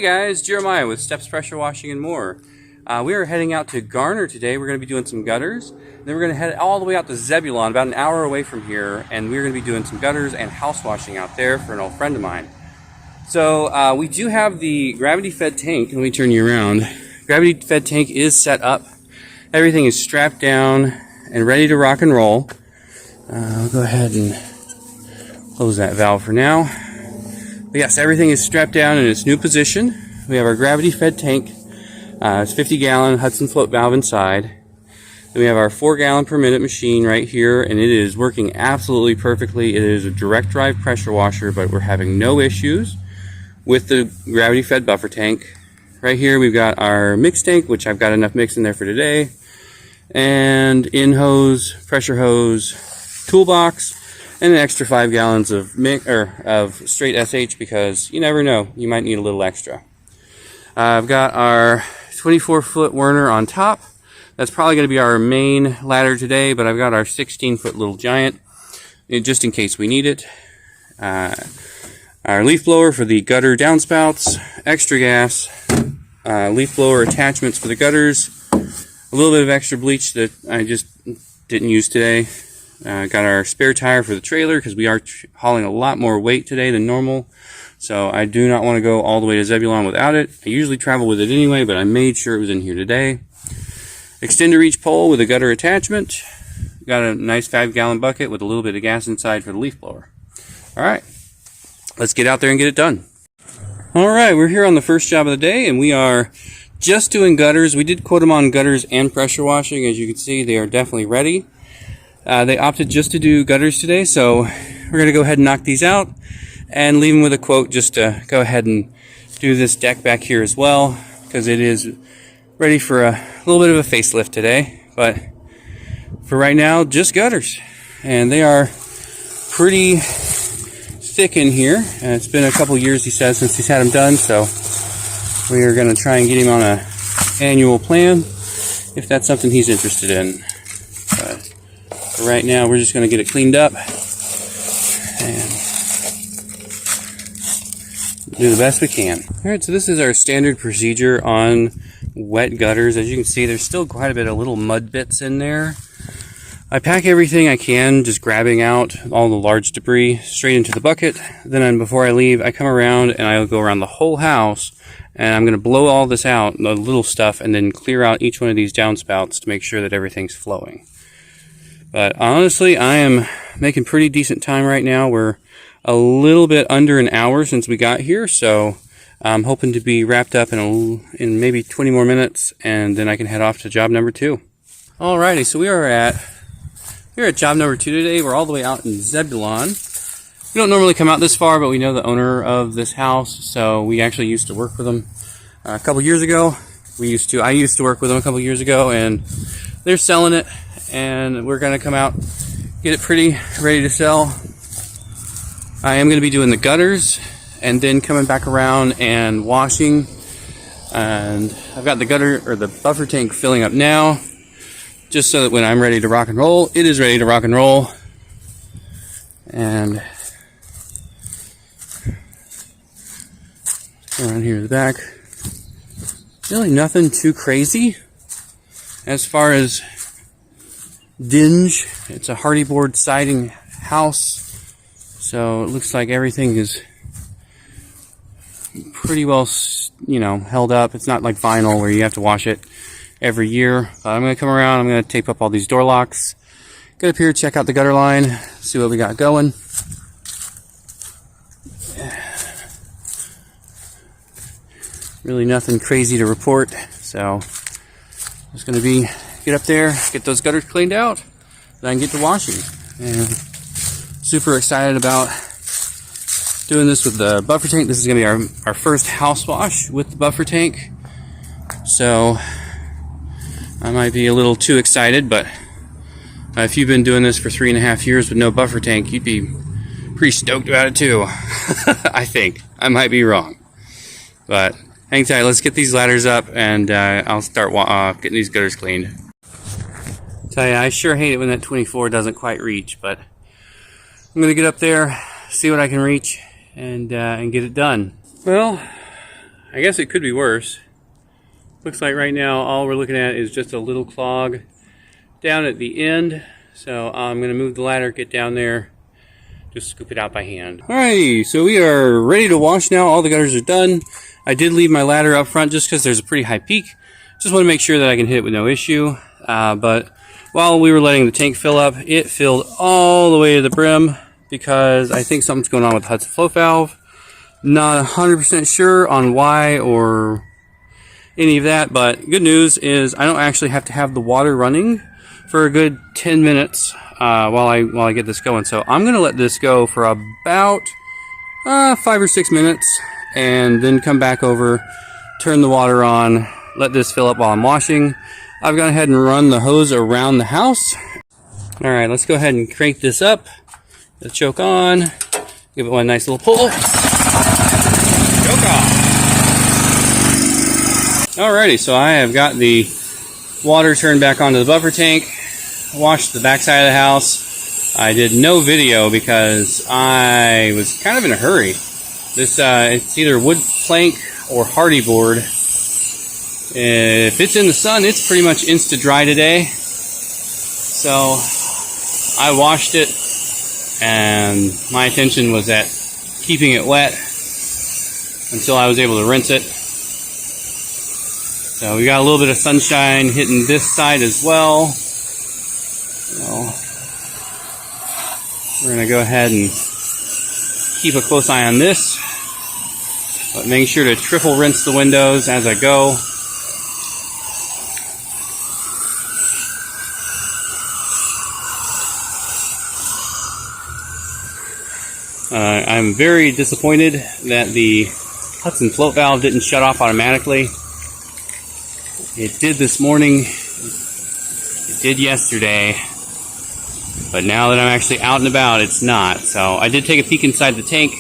Hey guys, Jeremiah with Steps Pressure Washing and More. We are heading out to Garner today. We're going to be doing some gutters. Then we're going to head all the way out to Zebulon, about an hour away from here, and we're going to be doing some gutters and house washing out there for an old friend of mine. So we do have the gravity-fed tank. Let me turn you around. Gravity-fed tank is set up. Everything is strapped down and ready to rock and roll. I'll go ahead and close that valve for now. But yes, everything is strapped down in its new position. We have our gravity-fed tank. It's 50-gallon Hudson float valve inside. Then we have our 4-gallon per minute machine right here, and it is working absolutely perfectly. It is a direct drive pressure washer, but we're having no issues with the gravity-fed buffer tank. Right here we've got our mix tank, which I've got enough mix in there for today, and in hose, pressure hose, toolbox, and an extra 5 gallons of straight SH because you never know, you might need a little extra. I've got our 24-foot Werner on top. That's probably going to be our main ladder today, but I've got our 16-foot Little Giant just in case we need it. Our leaf blower for the gutter downspouts, extra gas, leaf blower attachments for the gutters, a little bit of extra bleach that I just didn't use today. Got our spare tire for the trailer because we are hauling a lot more weight today than normal. So I do not want to go all the way to Zebulon without it. I usually travel with it anyway, but I made sure it was in here today. Extender reach pole with a gutter attachment. Got a nice 5-gallon bucket with a little bit of gas inside for the leaf blower. Alright, let's get out there and get it done. Alright, we're here on the first job of the day, and we are just doing gutters. We did quote them on gutters and pressure washing. As you can see, they are definitely ready. They opted just to do gutters today, so we're going to go ahead and knock these out and leave them with a quote just to go ahead and do this deck back here as well, because it is ready for a little bit of a facelift today. But for right now, just gutters, and they are pretty thick in here. It's been a couple years, he says, since he's had them done, so we are going to try and get him on a annual plan if that's something he's interested in. But for right now, we're just going to get it cleaned up and do the best we can. Alright, so this is our standard procedure on wet gutters. As you can see, there's still quite a bit of little mud bits in there. I pack everything I can, just grabbing out all the large debris straight into the bucket. Then before I leave, I come around and I'll go around the whole house, and I'm going to blow all this out, the little stuff, and then clear out each one of these downspouts to make sure that everything's flowing. But honestly, I am making pretty decent time right now. We're a little bit under an hour since we got here, so I'm hoping to be wrapped up in maybe 20 more minutes, and then I can head off to job number 2. Alrighty, so we're at job number 2 today. We're all the way out in Zebulon. We don't normally come out this far, but we know the owner of this house, so we actually used to work with them a couple years ago. I used to work with them a couple years ago, and they're selling it, and we're going to come out, get it pretty ready to sell. I am going to be doing the gutters and then coming back around and washing, and I've got the buffer tank filling up now, just so that when I'm ready to rock and roll, it is ready to rock and roll. And around here in the back, really nothing too crazy as far as dinge. It's a hardy board siding house, so it looks like everything is pretty well, held up. It's not like vinyl where you have to wash it every year. I'm going to come around, I'm going to tape up all these door locks, get up here, check out the gutter line, see what we got going. Really nothing crazy to report, so just going to get up there, get those gutters cleaned out, then I can get to washing. And super excited about doing this with the buffer tank. This is going to be our first house wash with the buffer tank, so I might be a little too excited, but if you've been doing this for 3.5 years with no buffer tank, you'd be pretty stoked about it too. I think. I might be wrong, but hang tight, let's get these ladders up, and I'll start getting these gutters cleaned. Tell you, I sure hate it when that 24 doesn't quite reach, but I'm going to get up there, see what I can reach, and get it done. Well, I guess it could be worse. Looks like right now all we're looking at is just a little clog down at the end. So I'm going to move the ladder, get down there, just scoop it out by hand. Alrighty, so we are ready to wash now. All the gutters are done. I did leave my ladder up front just because there's a pretty high peak. Just want to make sure that I can hit it with no issue. But while we were letting the tank fill up, it filled all the way to the brim because I think something's going on with the Hudson float valve. Not 100% sure on why or any of that, but good news is I don't actually have to have the water running for a good 10 minutes while I get this going. So I'm going to let this go for about 5 or 6 minutes and then come back over, turn the water on, let this fill up while I'm washing. I've gone ahead and run the hose around the house. All right, let's go ahead and crank this up. The choke on, give it one nice little pull. Choke off. Alrighty, so I have got the water turned back onto the buffer tank. Washed the backside of the house. I did no video because I was kind of in a hurry. This it's either wood plank or hardy board. If it's in the sun, it's pretty much insta dry today. So I washed it, and my intention was at keeping it wet until I was able to rinse it. So we got a little bit of sunshine hitting this side as well. So we're going to go ahead and keep a close eye on this, but making sure to triple rinse the windows as I go. I'm very disappointed that the Hudson float valve didn't shut off automatically. It did this morning, it did yesterday, but now that I'm actually out and about, it's not. So I did take a peek inside the tank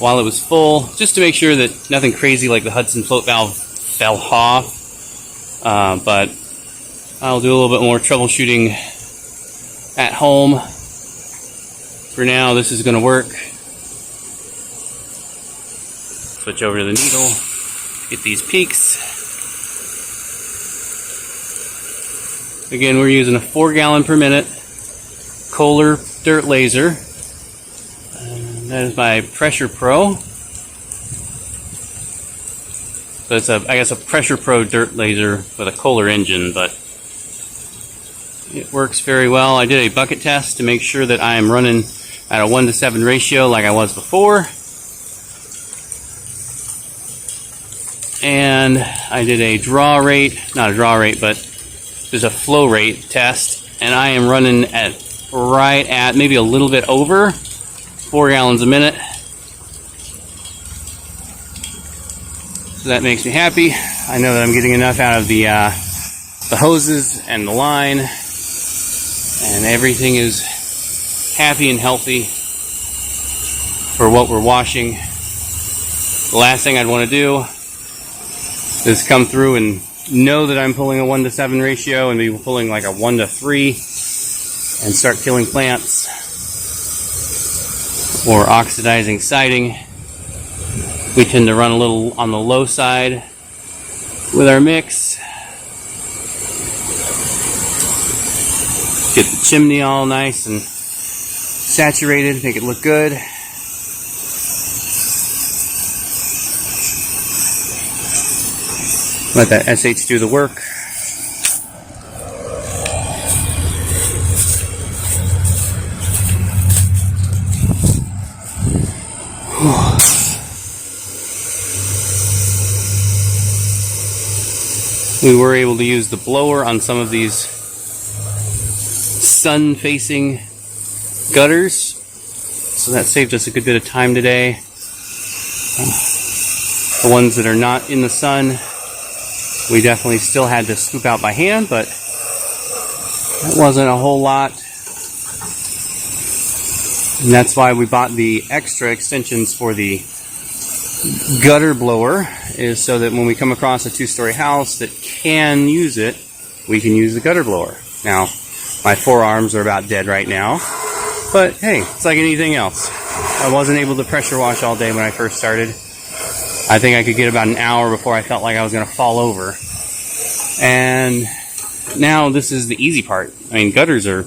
while it was full, just to make sure that nothing crazy like the Hudson float valve fell off. But I'll do a little bit more troubleshooting at home. For now, this is going to work. Switch over to the needle, get these peaks. Again, we're using a 4 gallon per minute Kohler dirt laser. That is by Pressure Pro. So it's I guess a Pressure Pro dirt laser with a Kohler engine, but it works very well. I did a bucket test to make sure that I am running at a 1:7 ratio like I was before. And I did a draw rate, not a draw rate, but there's a flow rate test, and I am running at right at maybe a little bit over 4 gallons a minute. So that makes me happy. I know that I'm getting enough out of the hoses and the line, and everything is happy and healthy for what we're washing. The last thing I'd want to do is come through and know that I'm pulling a 1:7 ratio and be pulling like a 1:3 and start killing plants or oxidizing siding. We tend to run a little on the low side with our mix. Get the chimney all nice and saturated, make it look good. Let that SH do the work. We were able to use the blower on some of these sun-facing gutters, so that saved us a good bit of time today. The ones that are not in the sun, we definitely still had to scoop out by hand, but that wasn't a whole lot. And that's why we bought the extra extensions for the gutter blower, is so that when we come across a 2-story house that can use it, we can use the gutter blower. Now, my forearms are about dead right now, but hey, it's like anything else. I wasn't able to pressure wash all day when I first started. I think I could get about an hour before I felt like I was going to fall over. And now this is the easy part. I mean, gutters are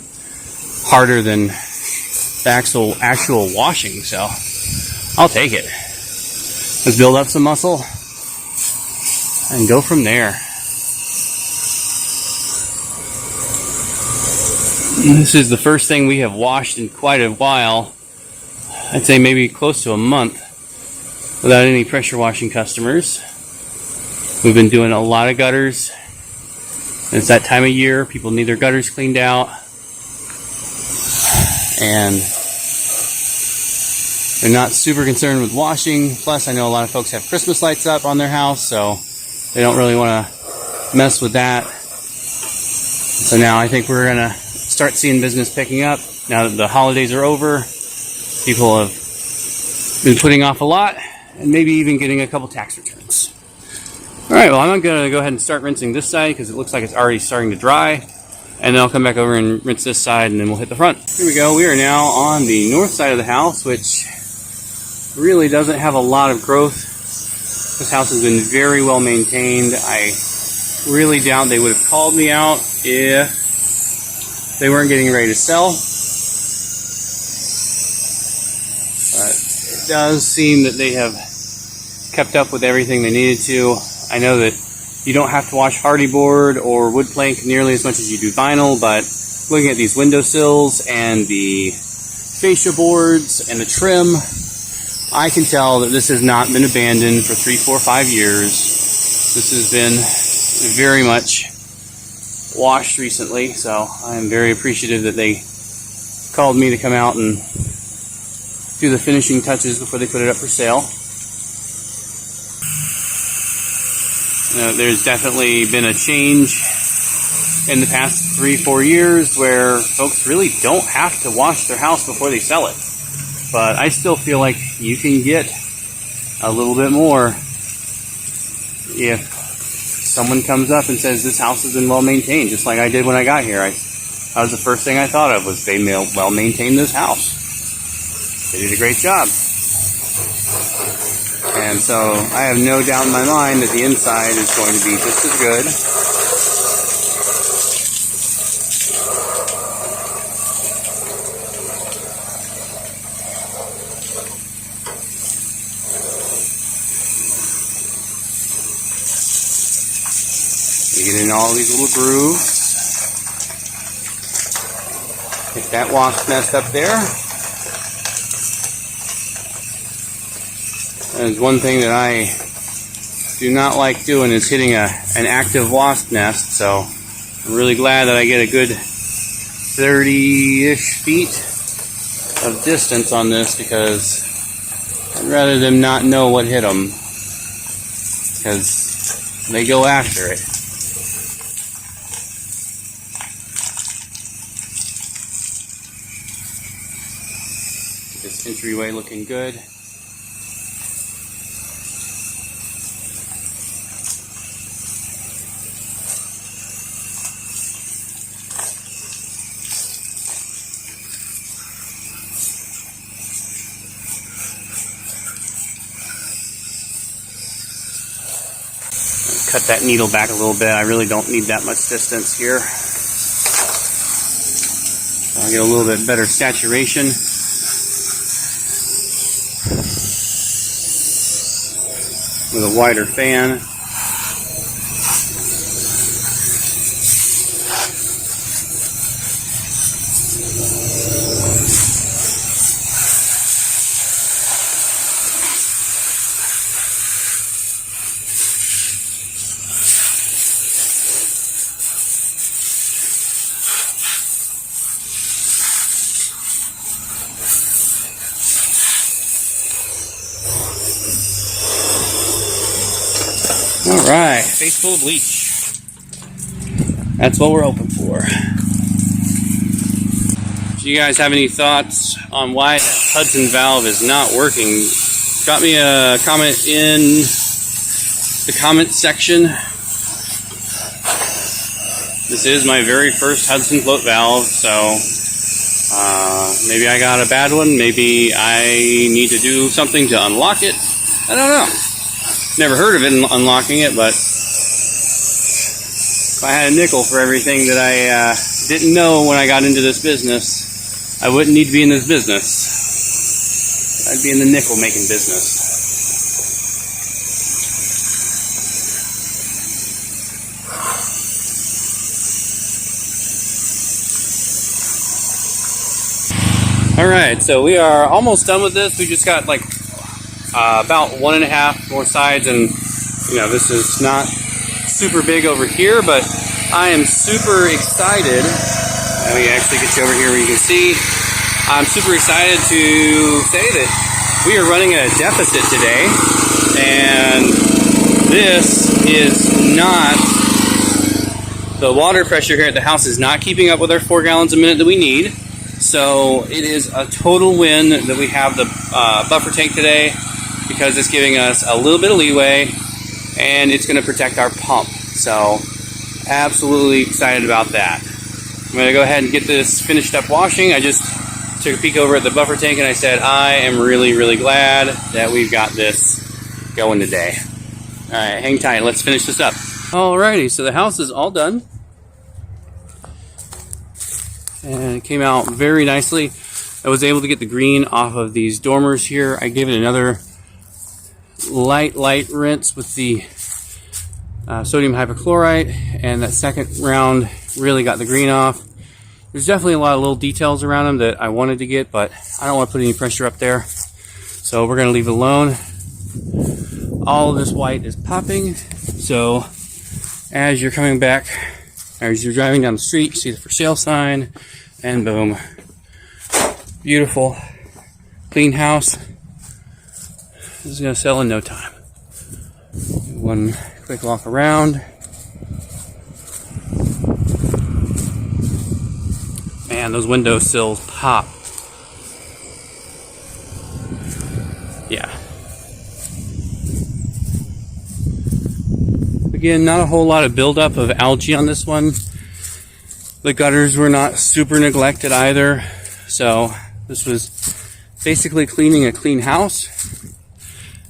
harder than the actual washing, so I'll take it. Let's build up some muscle and go from there. This is the first thing we have washed in quite a while. I'd say maybe close to a month without any pressure washing customers. We've been doing a lot of gutters. It's that time of year. People need their gutters cleaned out. And they're not super concerned with washing. Plus, I know a lot of folks have Christmas lights up on their house, so they don't really want to mess with that. So now I think we're going to start seeing business picking up. Now that the holidays are over, people have been putting off a lot and maybe even getting a couple tax returns. Alright, well, I'm going to go ahead and start rinsing this side because it looks like it's already starting to dry. And then I'll come back over and rinse this side and then we'll hit the front. Here we go. We are now on the north side of the house, which really doesn't have a lot of growth. This house has been very well maintained. I really doubt they would have called me out if they weren't getting ready to sell. But it does seem that they have kept up with everything they needed to. I know that you don't have to wash hardy board or wood plank nearly as much as you do vinyl, but looking at these windowsills and the fascia boards and the trim, I can tell that this has not been abandoned for 3, 4, 5 years. This has been very much washed recently, so I'm very appreciative that they called me to come out and do the finishing touches before they put it up for sale. There's definitely been a change in the past 3, 4 years where folks really don't have to wash their house before they sell it. But I still feel like you can get a little bit more if someone comes up and says this house has been well maintained, just like I did when I got here. That was the first thing I thought of, was they well maintained this house. They did a great job. And so I have no doubt in my mind that the inside is going to be just as good. You get in all these little grooves. Get that wasp nest up there. There's one thing that I do not like doing is hitting an active wasp nest, so I'm really glad that I get a good 30-ish feet of distance on this, because I'd rather them not know what hit them, because they go after it. Get this entryway looking good. Cut that needle back a little bit. I really don't need that much distance here. I'll get a little bit better saturation. With a wider fan. Alright, face full of bleach. That's what we're hoping for. Do you guys have any thoughts on why that Hudson valve is not working? Drop me a comment in the comment section. This is my very first Hudson float valve, so maybe I got a bad one. Maybe I need to do something to unlock it. I don't know. Never heard of it unlocking it, but if I had a nickel for everything that I didn't know when I got into this business, I wouldn't need to be in this business. I'd be in the nickel making business. Alright, so we are almost done with this. We just got like about 1.5 more sides, and you know, this is not super big over here, but I am super excited. Let me actually get you over here where you can see. I'm super excited to say that we are running at a deficit today, and this is not, the water pressure here at the house is not keeping up with our 4 gallons a minute that we need. So it is a total win that we have the buffer tank today, because it's giving us a little bit of leeway and it's going to protect our pump. So absolutely excited about that. I'm going to go ahead and get this finished up washing. I just took a peek over at the buffer tank and I said I am really glad that we've got this going today. Alright, hang tight, let's finish this up. Alrighty, so the house is all done. And it came out very nicely. I was able to get the green off of these dormers here. I gave it another light rinse with the sodium hypochlorite, and that second round really got the green off. There's definitely a lot of little details around them that I wanted to get, but I don't want to put any pressure up there. So we're going to leave it alone. All of this white is popping. So as you're coming back, or as you're driving down the street, you see the for sale sign, and boom. Beautiful, clean house. This is going to sell in no time. One quick walk around. Man, those window sills pop. Yeah. Again, not a whole lot of buildup of algae on this one. The gutters were not super neglected either. So this was basically cleaning a clean house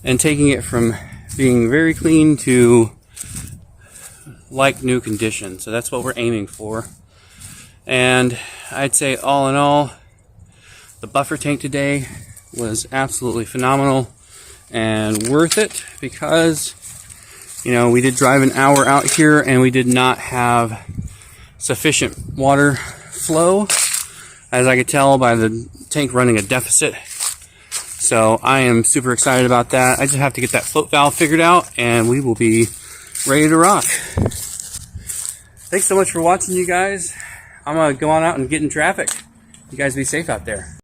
and taking it from being very clean to like new condition. So that's what we're aiming for. And I'd say all in all, the buffer tank today was absolutely phenomenal and worth it, because you know, we did drive an hour out here and we did not have sufficient water flow, as I could tell by the tank running a deficit. So I am super excited about that. I just have to get that float valve figured out and we will be ready to rock. Thanks so much for watching, you guys. I'm gonna go on out and get in traffic. You guys be safe out there.